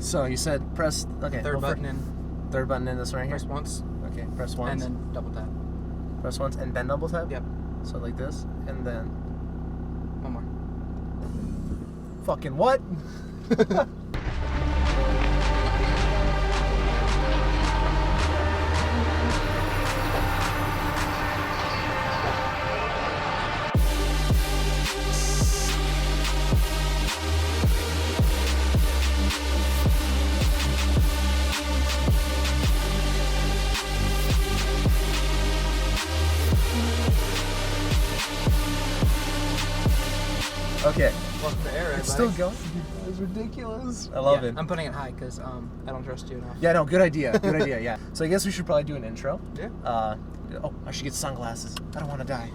So you said press. Okay. Third button in. Third button in this right here. Press once. Okay. Press once. And then double tap. Press once and then double tap. Yep. So like this and then. One more. Fucking what? Okay. Welcome to Air, everybody. It's still going. It's ridiculous. I love it. I'm putting it high because I don't trust you enough. Yeah, no, good idea. Good idea, yeah. So I guess we should probably do an intro. Yeah. Oh, I should get sunglasses. I don't want to die.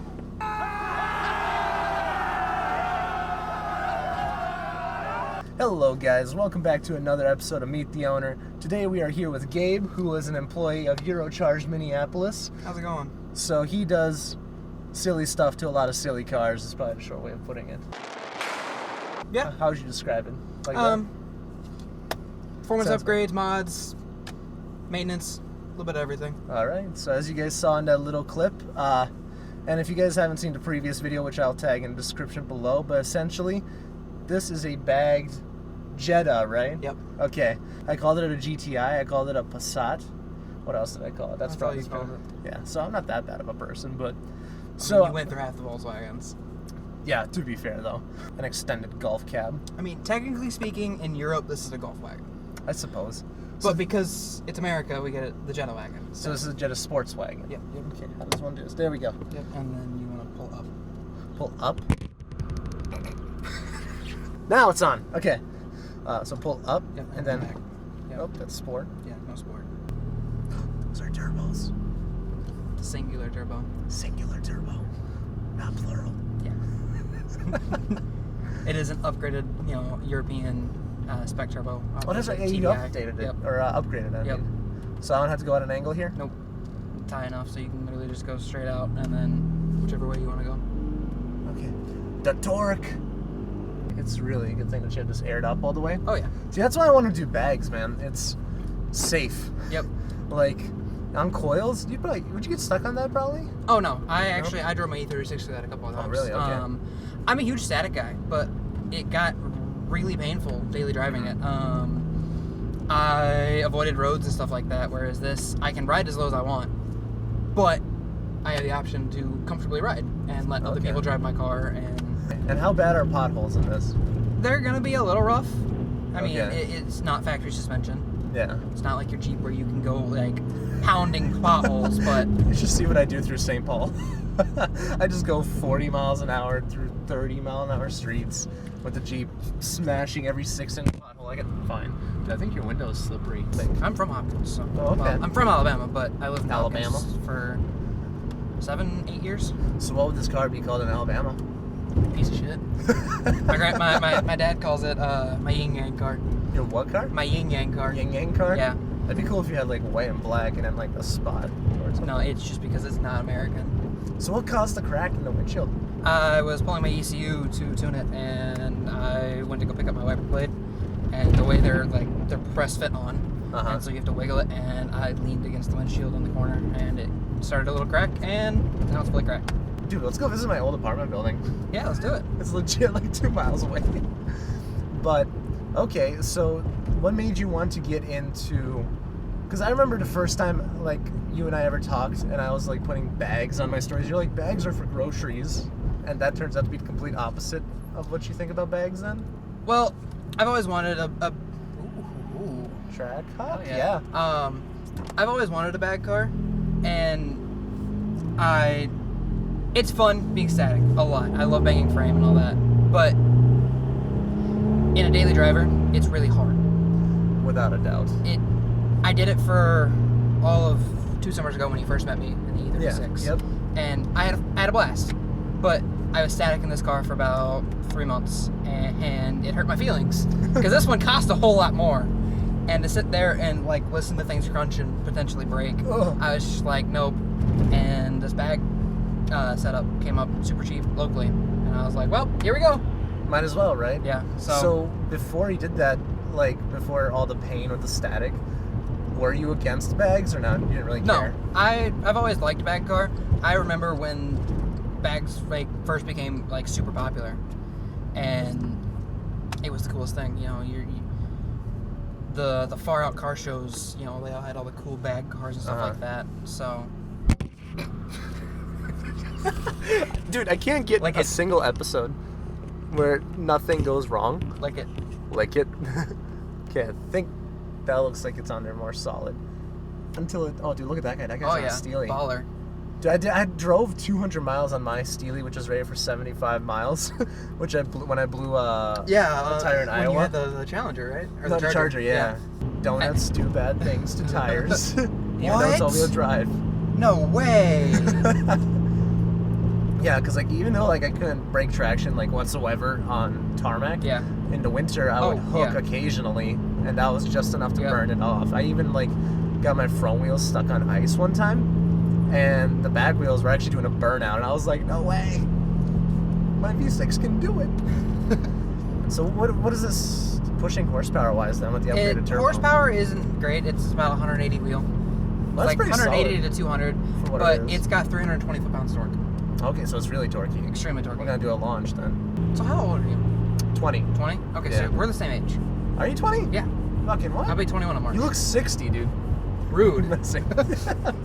Hello, guys. Welcome back to another episode of Meet the Owner. Today we are here with Gabe, who is an employee of Eurocharge Minneapolis. How's it going? So he does silly stuff to a lot of silly cars. Is probably a short way of putting it. Yeah. How would you describe it? Like Performance Sounds upgrades, mods, maintenance, a little bit of everything. All right. So as you guys saw in that little clip, and if you guys haven't seen the previous video, which I'll tag in the description below, but essentially, this is a bagged Jetta, right? Yep. Okay. I called it a GTI. I called it a Passat. What else did I call it? That's probably all you called it. Yeah. So I'm not that bad of a person, but So you went through half the Volkswagens. Yeah. To be fair, though, an extended golf cab, I mean, technically speaking, in Europe, this is a golf wagon. I suppose. But because it's America, we get the Jetta wagon. So this is a Jetta sports wagon. Yep. Okay. How does one do this? There we go. Yep. And then you want to pull up. Pull up. Now it's on. Okay. So pull up, Yep. and then. back. Yep. Oh, that's sport. Yeah, no sport. Those are turbos. Singular turbo. Singular turbo, not plural. Yeah. It is an upgraded, European spec turbo. Oh, that's right. Yeah, you TDI. updated it Yep. or upgraded it. I Yep. mean. So I don't have to go at an angle here. Nope. Tie enough so you can literally just go straight out and then whichever way you want to go. Okay. The torque. It's really a good thing that you have this aired up all the way. Oh yeah. See, that's why I want to do bags, man. It's safe. Yep. Like on coils, would you get stuck on that probably? Oh no. I drove my E36 through that a couple of times. Oh really? Okay. I'm a huge static guy, but it got really painful daily driving it. I avoided roads and stuff like that, whereas this, I can ride as low as I want, but I have the option to comfortably ride and let other people drive my car. And how bad are potholes in this? They're gonna be a little rough. I mean, Okay. it's not factory suspension. Yeah. It's not like your Jeep where you can go like pounding potholes, but You should see what I do through St. Paul. I just go 40 miles an hour through 30-mile-an-hour streets with the Jeep smashing every 6-inch pothole. I get fine. Dude, I think your window is slippery. I'm from Hopkins, so Oh, okay. well, I'm from Alabama, but I lived in Alabama? Hopkins for 7-8 years. So what would this car be called in Alabama? Piece of shit. my dad calls it my yin yang car. Your what car? My yin yang car. Yin Yang car? Yeah. That'd be cool if you had like white and black and then like a spot or something. No, it's just because it's not American. So what caused the crack in the windshield? I was pulling my ECU to tune it, and I went to go pick up my wiper blade, and the way they're press fit on, and so you have to wiggle it, and I leaned against the windshield in the corner, and it started a little crack, and now it's fully cracked. Dude, let's go visit my old apartment building. Yeah, let's do it. It's legit like 2 miles away. But, okay, so what made you want to get into... Because I remember the first time, like, you and I ever talked, and I was, like, putting bags on my stories. You're like, bags are for groceries. And that turns out to be the complete opposite of what you think about bags, then? Well, I've always wanted a Track hop? oh, yeah. I've always wanted a bag car, and it's fun being static, a lot. I love banging frame and all that, but in a daily driver, it's really hard. Without a doubt. I did it for all of 2 summers ago when he first met me in the E36. Yeah, yep. And I had a blast, but I was static in this car for about 3 months, and it hurt my feelings because this one cost a whole lot more. And to sit there and like listen to things crunch and potentially break, I was just like, nope. And this bag setup came up super cheap locally, and I was like, well, here we go. Might as well, right? Yeah. So before he did that, like before all the pain with the static, were you against bags or not? You didn't really care? No, I've always liked bag car. I remember when bags like first became like super popular, and it was the coolest thing. You know, the far out car shows. You know, they all had all the cool bag cars and stuff like that. So, dude, I can't get like a single episode where nothing goes wrong. Like it. Okay, I think that looks like it's on there more solid. Until it. Oh, dude, look at that guy. That guy's on a Steely. Baller. Dude, I drove 200 miles on my Steely, which was rated for 75 miles, which I blew when I blew a tire in Iowa. You had the Challenger, right? Or the Charger, yeah. Donuts do bad things to tires, even though it's all-wheel drive. No way. Yeah, because like even though like I couldn't break traction like whatsoever on tarmac, in the winter I would hook occasionally, and that was just enough to burn it off. I even like got my front wheels stuck on ice one time. And the back wheels were actually doing a burnout, and I was like, no way, my V6 can do it. So what is this pushing horsepower wise then with the upgraded turbo? Horsepower isn't great. It's about 180 wheel. Well, like 180 to 200, but it's got 320 foot-pounds torque. Okay, so it's really torquey. Extremely torquey. We're gonna do a launch then. So how old are you? 20. 20? Okay, so we're the same age. Are you 20? Yeah. Fucking what? I'll be 21 in March. You look 60, dude. Rude. Dude,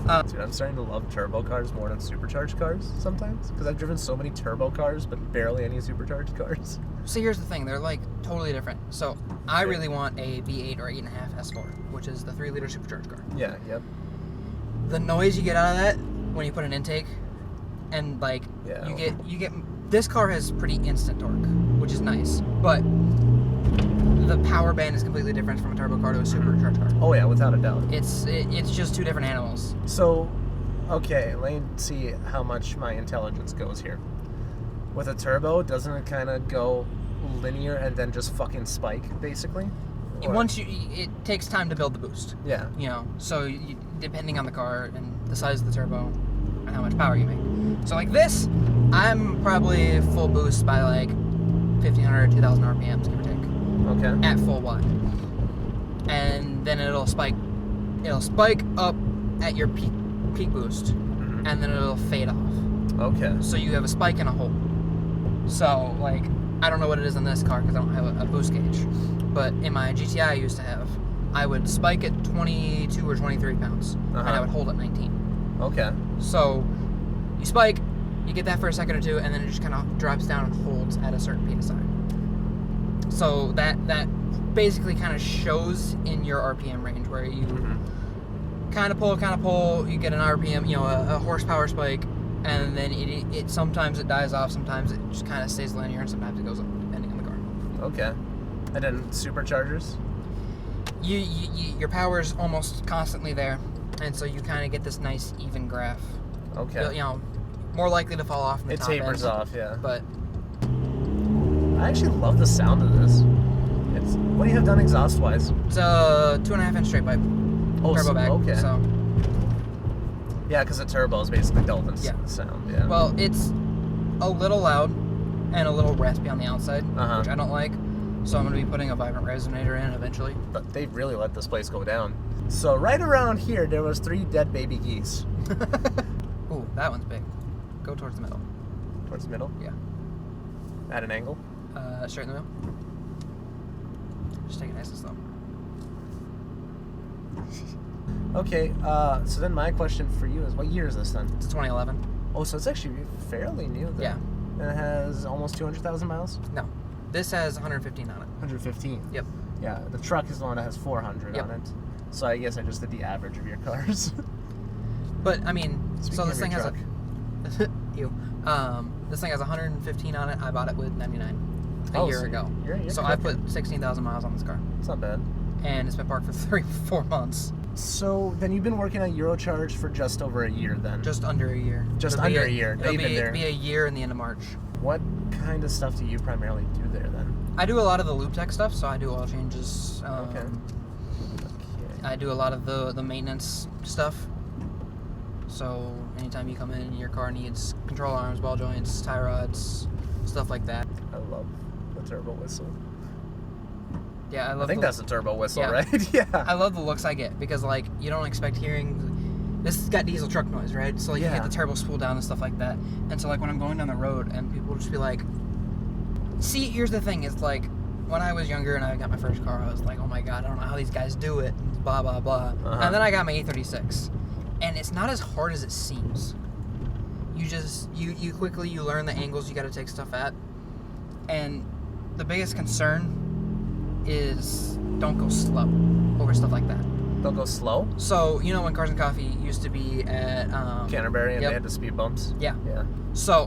I'm starting to love turbo cars more than supercharged cars sometimes, because I've driven so many turbo cars but barely any supercharged cars. So here's the thing, they're like totally different. So I really want a V8 or 8.5 S4, which is the 3-liter supercharged car. Yeah, yep. The noise you get out of that when you put an intake, and like you get this car has pretty instant torque, which is nice, but the power band is completely different from a turbo car to a supercharged car. Oh yeah, without a doubt. It's just two different animals. So, okay, let me see how much my intelligence goes here. With a turbo, doesn't it kind of go linear and then just fucking spike, basically? It takes time to build the boost. Yeah. You know, so depending on the car and the size of the turbo and how much power you make. So like this, I'm probably full boost by like 1,500 to 2,000 RPMs, give or take. Okay. At full watt. And then it'll spike up at your peak boost, and then it'll fade off. Okay. So you have a spike and a hole. So like, I don't know what it is in this car because I don't have a boost gauge, but in my GTI I used to have, I would spike at 22 or 23 pounds, and I would hold at 19. Okay. So you spike, you get that for a second or two, and then it just kind of drops down and holds at a certain PSI. So that basically kind of shows in your RPM range where you kind of pull, you get an RPM, you know, a horsepower spike, and then it sometimes it dies off, sometimes it just kind of stays linear, and sometimes it goes up depending on the car. Okay. And then superchargers? Your power is almost constantly there, and so you kind of get this nice even graph. Okay. You know, more likely to fall off in the top end. It tapers off, yeah. But I actually love the sound of this. What do you have done exhaust-wise? It's a 2.5-inch straight pipe. Turbo bag. Okay. So. Yeah, because the turbo is basically double the sound. Yeah. Well, it's a little loud and a little raspy on the outside, which I don't like. So I'm going to be putting a vibrant resonator in eventually. But they really let this place go down. So right around here, there was 3 dead baby geese. Ooh, that one's big. Go towards the middle. Towards the middle? Yeah. At an angle? Straight in the middle. Just take it nice and slow. Okay, so then my question for you is, what year is this then? It's 2011. Oh, so it's actually fairly new then. Yeah. And it has almost 200,000 miles? No. This has 115 on it. 115? Yep. Yeah, the truck is the one that has 400 on it. So I guess I just did the average of your cars. But, I mean, so this thing has truck. this thing has 115 on it. I bought it with 99 a year ago. So I put 16,000 miles on this car. It's not bad. And it's been parked for 3-4 months. So then you've been working on Eurocharge for just over a year then? Just under a year. Just under a year. It'll be a year in the end of March. What kind of stuff do you primarily do there then? I do a lot of the loop tech stuff, so I do oil changes. Okay. I do a lot of the maintenance stuff. So anytime you come in, your car needs control arms, ball joints, tie rods, stuff like that. I love the turbo whistle. Yeah, I love. I think that's a turbo whistle, Yeah. right? Yeah. I love the looks I get because like you don't expect hearing. This has got diesel truck noise, right? So like you Yeah. get the turbo spool down and stuff like that. And so like when I'm going down the road and people will just be like, see, here's the thing, is like when I was younger and I got my first car, I was like, oh my god, I don't know how these guys do it, and blah blah blah. And then I got my E36, and it's not as hard as it seems. You just you quickly you learn the angles you got to take stuff at, and the biggest concern is don't go slow over stuff like that. Don't go slow. So you know when Cars and Coffee used to be at Canterbury, and yep. they had the speed bumps. Yeah. Yeah. So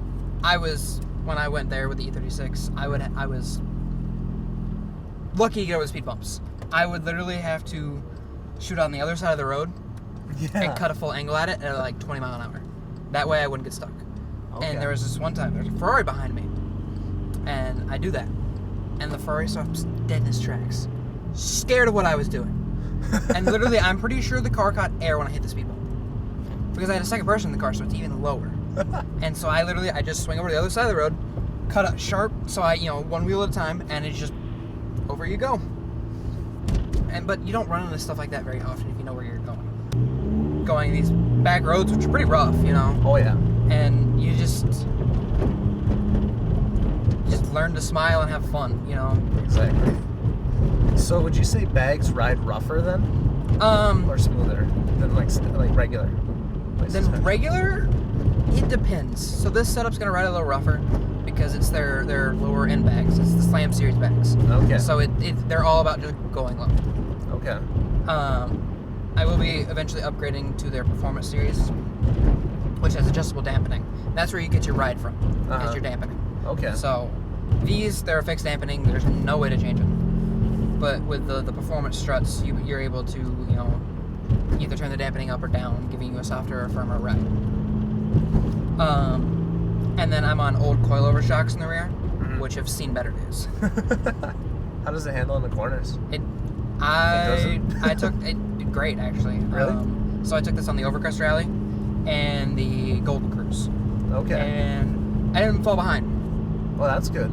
when I went there with the E36, I was lucky to get over the speed bumps. I would literally have to shoot on the other side of the road Yeah. and cut a full angle at it at like 20 mile an hour. That way I wouldn't get stuck. Okay. And there was this one time, there's a Ferrari behind me, and I do that, and the Ferrari stops dead in its tracks, scared of what I was doing. And literally, I'm pretty sure the car caught air when I hit the speed bump, because I had a second person in the car, so it's even lower. And so I just swing over to the other side of the road, cut up sharp, so one wheel at a time, and it's just over you go. But you don't run into stuff like that very often if you know where you're going. Going these back roads, which are pretty rough, Oh yeah. and you just learn to smile and have fun, Exactly. So would you say bags ride rougher then, or smoother than like regular? Like Then suspension? regular, it depends. So this setup's gonna ride a little rougher because it's their lower end bags. It's the Slam Series bags. Okay. So they're all about just going low. Okay. I will be eventually upgrading to their Performance Series, which has adjustable dampening. That's where you get your ride from, is your dampening. Okay. So they're a fixed dampening. There's no way to change them. But with the Performance struts, you're able to either turn the dampening up or down, giving you a softer or firmer ride. And then I'm on old coilover shocks in the rear, which have seen better days. How does it handle in the corners? I took it great actually. Really? So I took this on the Overcrest Rally and the Golden Cruise. Okay. And I didn't fall behind. Well, that's good.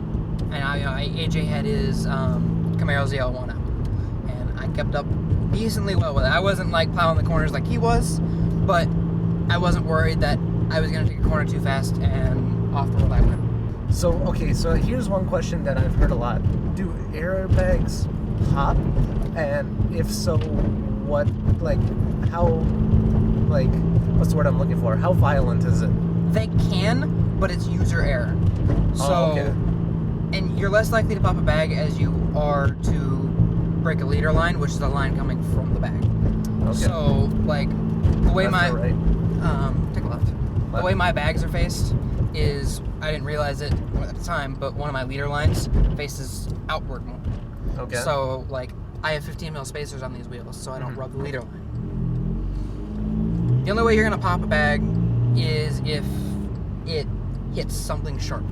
And AJ had his Camaro ZL1 out, and I kept up decently well with it. I wasn't like plowing the corners like he was, but I wasn't worried that I was going to take a corner too fast and off the road I went. So here's one question that I've heard a lot: do airbags pop? And if so, what? What's the word I'm looking for? How violent is it? They can, but it's user error. So, okay. And you're less likely to pop a bag as you are to break a leader line, which is a line coming from the bag. Okay. So, the way Left or right? Take a left. The way my bags are faced is, I didn't realize it at the time, but one of my leader lines faces outward more. Okay. So, I have 15 mil spacers on these wheels, so I don't rub the leader line. The only way you're gonna pop a bag is if it hits something sharp.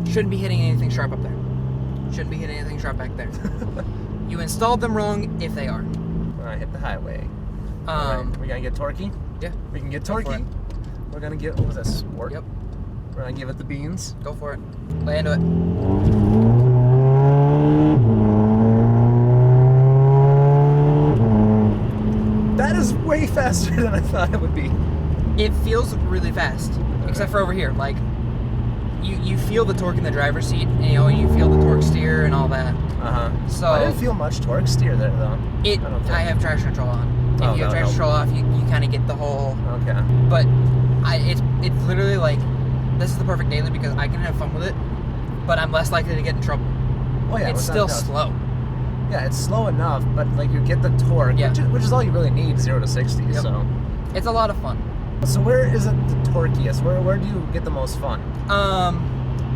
Shouldn't be hitting anything sharp up there. Shouldn't be hitting anything sharp back there. You installed them wrong if they are. When I hit the highway. All right. We gonna get torquey? Yeah. We can get Go for torquey. it. We're gonna get, what was that, sport? Yep. We're gonna give it the beans. Go for it. Lay into it. That is way faster than I thought it would be. It feels really fast, except for over here. You feel the torque in the driver's seat, and you feel the torque steer and all that. So I didn't feel much torque steer there though. I have traction control on. If you have traction control off, you kind of get the whole. Okay. But it's literally this is the perfect daily because I can have fun with it, but I'm less likely to get in trouble. Oh yeah. It's still slow. Yeah, it's slow enough, but you get the torque, which is all you really need, 0 to 60. Yep. So it's a lot of fun. So where is it the torquiest? Where do you get the most fun?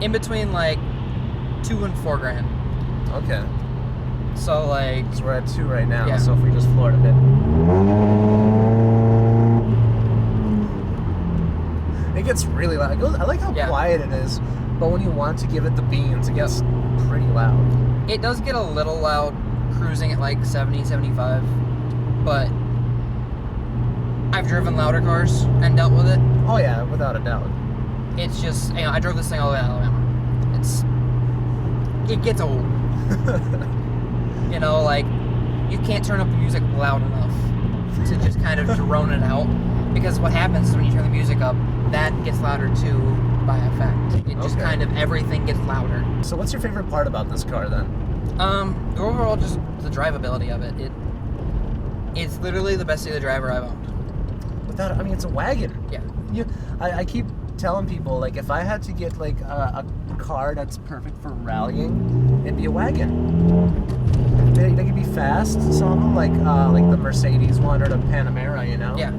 In between 2 and 4 grand. Okay. So So we're at 2 right now. Yeah. So if we just floor it a bit, it gets really loud. I like how quiet it is, but when you want to give it the beans, it gets pretty loud. It does get a little loud cruising at 70, 75, but I've driven louder cars and dealt with it. Oh yeah, without a doubt. It's just, I drove this thing all the way out of Alabama. It gets old. You know, like, you can't turn up the music loud enough to just kind of drone it out. Because what happens is when you turn the music up, that gets louder too by effect. It just kind of, everything gets louder. So what's your favorite part about this car then? Overall, just the drivability of it. It's literally the best daily driver I've owned. I mean, it's a wagon. Yeah. I keep telling people, like, if I had to get like a car that's perfect for rallying, it'd be a wagon. They can be fast. Some of them, like the Mercedes one or the Panamera, you know. Yeah.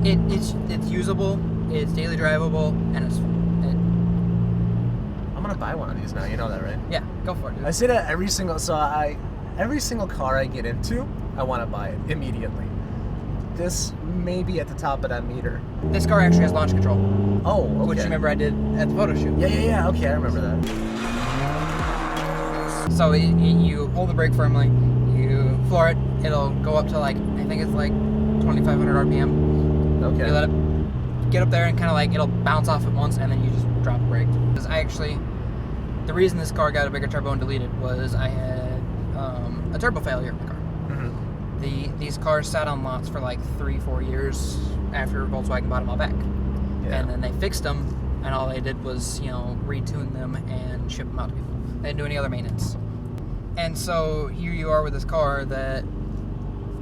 It's usable. It's daily drivable, and I'm gonna buy one of these now. You know that, right? Yeah, go for it, dude. I say that every single car I get into, I want to buy it immediately. This may be at the top of that meter. This car actually has launch control. Oh, okay. Which you remember I did at the photo shoot. Yeah. Okay, I remember that. So you hold the brake firmly, you floor it, it'll go up to like, I think it's like 2,500 RPM. Okay. You let it get up there and kind of like, it'll bounce off at once and then you just drop the brake. Because the reason this car got a bigger turbo and deleted was I had a turbo failure in the car. These cars sat on lots for like 3-4 years after Volkswagen bought them all back. Yeah. And then they fixed them, and all they did was, retune them and ship them out to people. They didn't do any other maintenance. And so here you are with this car that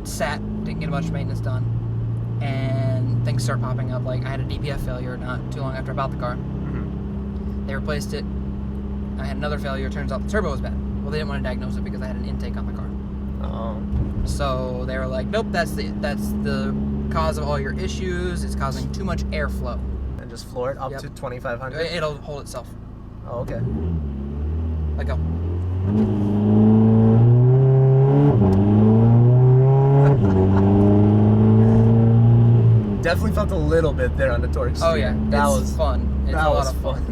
sat, didn't get much maintenance done, and things start popping up. Like, I had a DPF failure not too long after I bought the car. They replaced it. I had another failure. Turns out the turbo was bad. Well, they didn't want to diagnose it because I had an intake on the car. Oh. So they were like, nope, that's the cause of all your issues. It's causing too much airflow. And just floor it up to 2,500? It'll hold itself. Oh, okay. Let go. Definitely felt a little bit there on the torque steer. Oh yeah, that it's was fun. It's that a lot was of fun.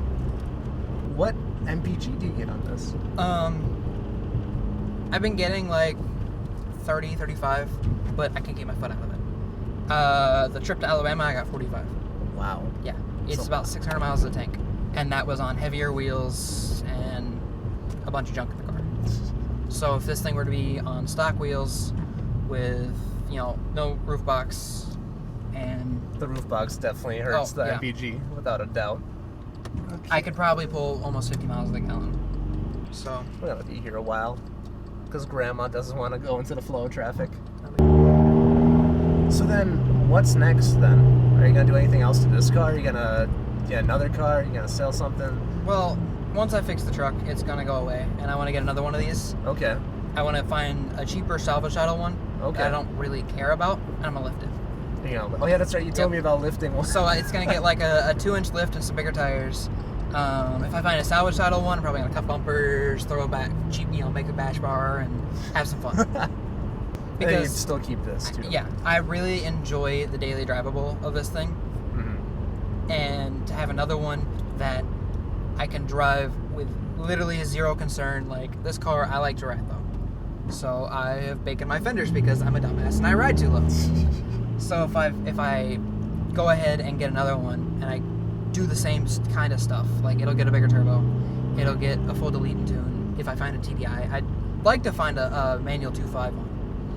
What MPG do you get on this? I've been getting like 30, 35, but I can't get my foot out of it. The trip to Alabama, I got 45. Wow. Yeah, it's about 600 miles of the tank, and that was on heavier wheels and a bunch of junk in the car. So if this thing were to be on stock wheels with, no roof box, and the roof box definitely hurts the yeah. MPG without a doubt. Okay. I could probably pull almost 50 miles a gallon. So we're gonna be here a while because Grandma doesn't want to go into the flow of traffic. So then, what's next then? Are you gonna do anything else to this car? Are you gonna get another car? Are you gonna sell something? Well, once I fix the truck, it's gonna go away, and I want to get another one of these. Okay. I want to find a cheaper salvage title one that I don't really care about, and I'm gonna lift it. Oh yeah, that's right. You told me about lifting one. So it's gonna get like a 2-inch lift and some bigger tires. If I find a salvage title one, I'm probably gonna cut bumpers, throw it back cheap, make a bash bar, and have some fun. Because you'd still keep this too. Yeah, I really enjoy the daily drivable of this thing, and to have another one that I can drive with literally zero concern. Like, this car, I like to ride low, so I have baking my fenders because I'm a dumbass and I ride too low. So if I go ahead and get another one and I do the same kind of stuff, like it'll get a bigger turbo, it'll get a full delete and tune. If I find a TDI, I'd like to find a manual 2.5 one.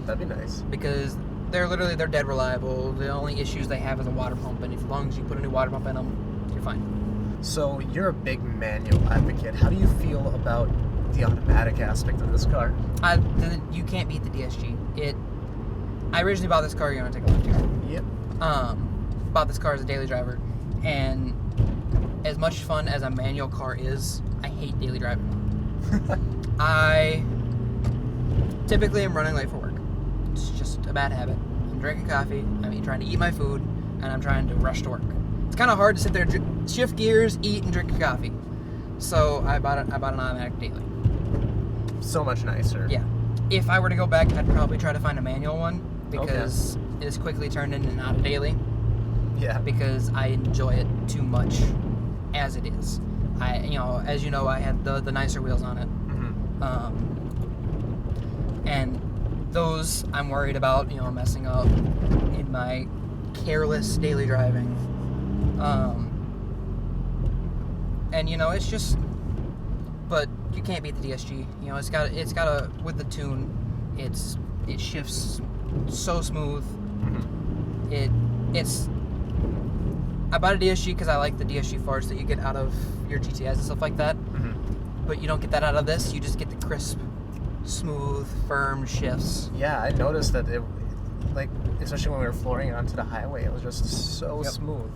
That'd be nice. Because they're dead reliable. The only issues they have is a water pump, and as long as you put a new water pump in them, you're fine. So you're a big manual advocate. How do you feel about the automatic aspect of this car? You can't beat the DSG. I originally bought this car. You're gonna take a look here. Yep. Bought this car as a daily driver, and as much fun as a manual car is, I hate daily driving. I typically am running late for work. It's just a bad habit. I'm drinking coffee, trying to eat my food, and I'm trying to rush to work. It's kind of hard to sit there, shift gears, eat, and drink a coffee. So I bought an automatic daily. So much nicer. Yeah. If I were to go back, I'd probably try to find a manual one because it is quickly turned into not a daily. Yeah. Because I enjoy it too much as it is. As you know, I had the nicer wheels on it. And those I'm worried about, messing up in my careless daily driving. And it's just, but you can't beat the DSG. You know, it's got a with the tune, it shifts so smooth. It's I bought a DSG because I like the DSG farts that you get out of your GTS and stuff like that. But you don't get that out of this. You just get the crisp, smooth, firm shifts. Yeah, I noticed that it, like, especially when we were flooring onto the highway, it was just so smooth.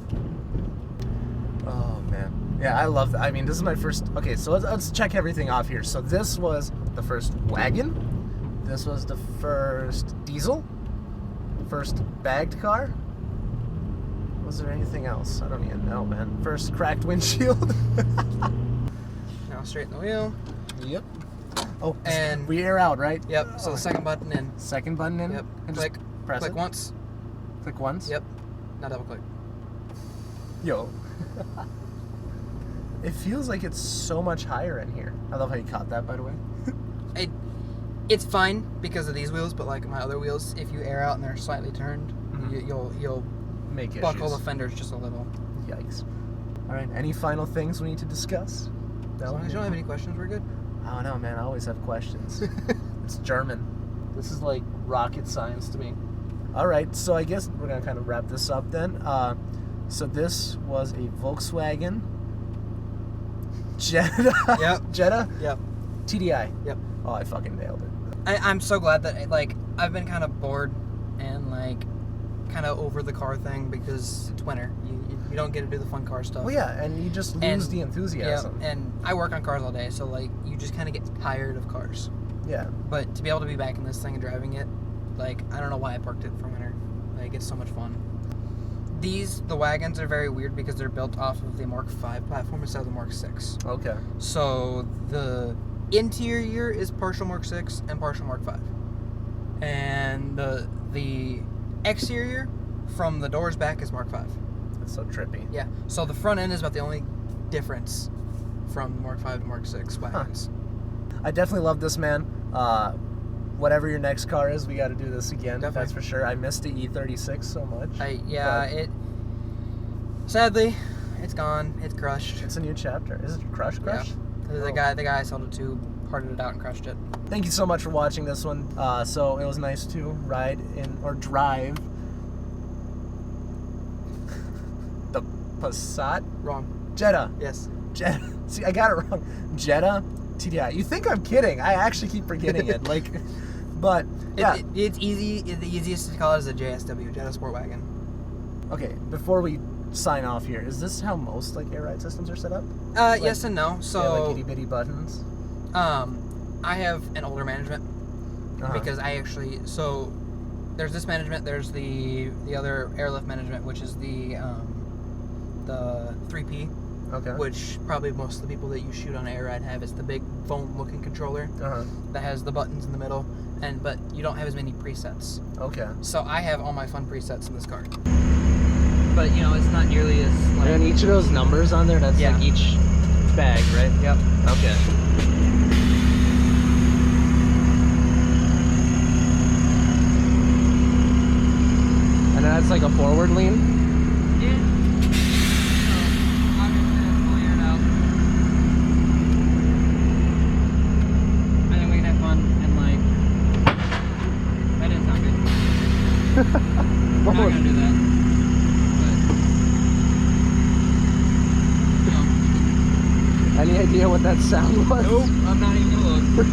Oh man, yeah, I love that. I mean, this is my first. Okay, so let's check everything off here. So this was the first wagon. This was the first diesel. First bagged car. Was there anything else? I don't even know, man. First cracked windshield. Now straighten the wheel. Yep. Oh, and we air out, right? Yep. So the second button in. Second button in. Yep. And Click. Just press Click it. once. Click once. Yep. Now double click. Yo. It feels like it's so much higher in here. I love how you caught that, by the way. It's fine because of these wheels, but like my other wheels, if you air out and they're slightly turned, you'll make issues. buckle the fenders just a little. Yikes. All right. Any final things we need to discuss? As long as you don't have any questions, we're good. I don't know, man. I always have questions. It's German. This is like rocket science to me. All right. So I guess we're gonna kind of wrap this up then. So this was a Volkswagen Jetta. Yep. Jetta. Yep. TDI. Yep. Oh, I fucking nailed it. I'm so glad that like I've been kind of bored and like kind of over the car thing because it's winter. You don't get to do the fun car stuff. Well, yeah, and you just lose the enthusiasm. Yeah, and I work on cars all day, so like you just kind of get tired of cars. Yeah. But to be able to be back in this thing and driving it, like I don't know why I parked it for winter. Like it's so much fun. The wagons are very weird because they're built off of the Mark V platform instead of the Mark VI. Okay. So the interior is partial Mark VI and partial Mark V. And the exterior from the doors back is Mark V. That's so trippy. Yeah. So the front end is about the only difference from Mark V to Mark VI wagons. Huh. I definitely love this, man. Whatever your next car is, we got to do this again. Definitely. That's for sure. I missed the E36 so much. Sadly, it's gone. It's crushed. It's a new chapter. Is it crush? Yeah. The guy I sold it to parted it out and crushed it. Thank you so much for watching this one. So it was nice to ride in or drive the Passat Wrong. Jetta. Yes. Jetta. See, I got it wrong. Jetta TDI. You think I'm kidding? I actually keep forgetting it. Like, but yeah. It's easy. The easiest to call it is a JSW, Jetta Sport Wagon. Okay. Before we sign off here, is this how most like air ride systems are set up? Like, yes and no. So yeah, like itty bitty buttons. I have an older management because I actually there's this management. There's the other airlift management, which is the 3P. Okay. Which probably most of the people that you shoot on air ride have. It's the big phone-looking controller that has the buttons in the middle, but you don't have as many presets. Okay. So I have all my fun presets in this car. But you know, it's not nearly as like. And each of those numbers on there, that's like each bag, right? Yep. Okay. And then that's like a forward lean? Yeah. So, obviously that's fully aired out. And then we can have fun and like. That didn't sound good. We're not gonna do that. But, Any idea what that sound was? nope, I'm not even gonna look.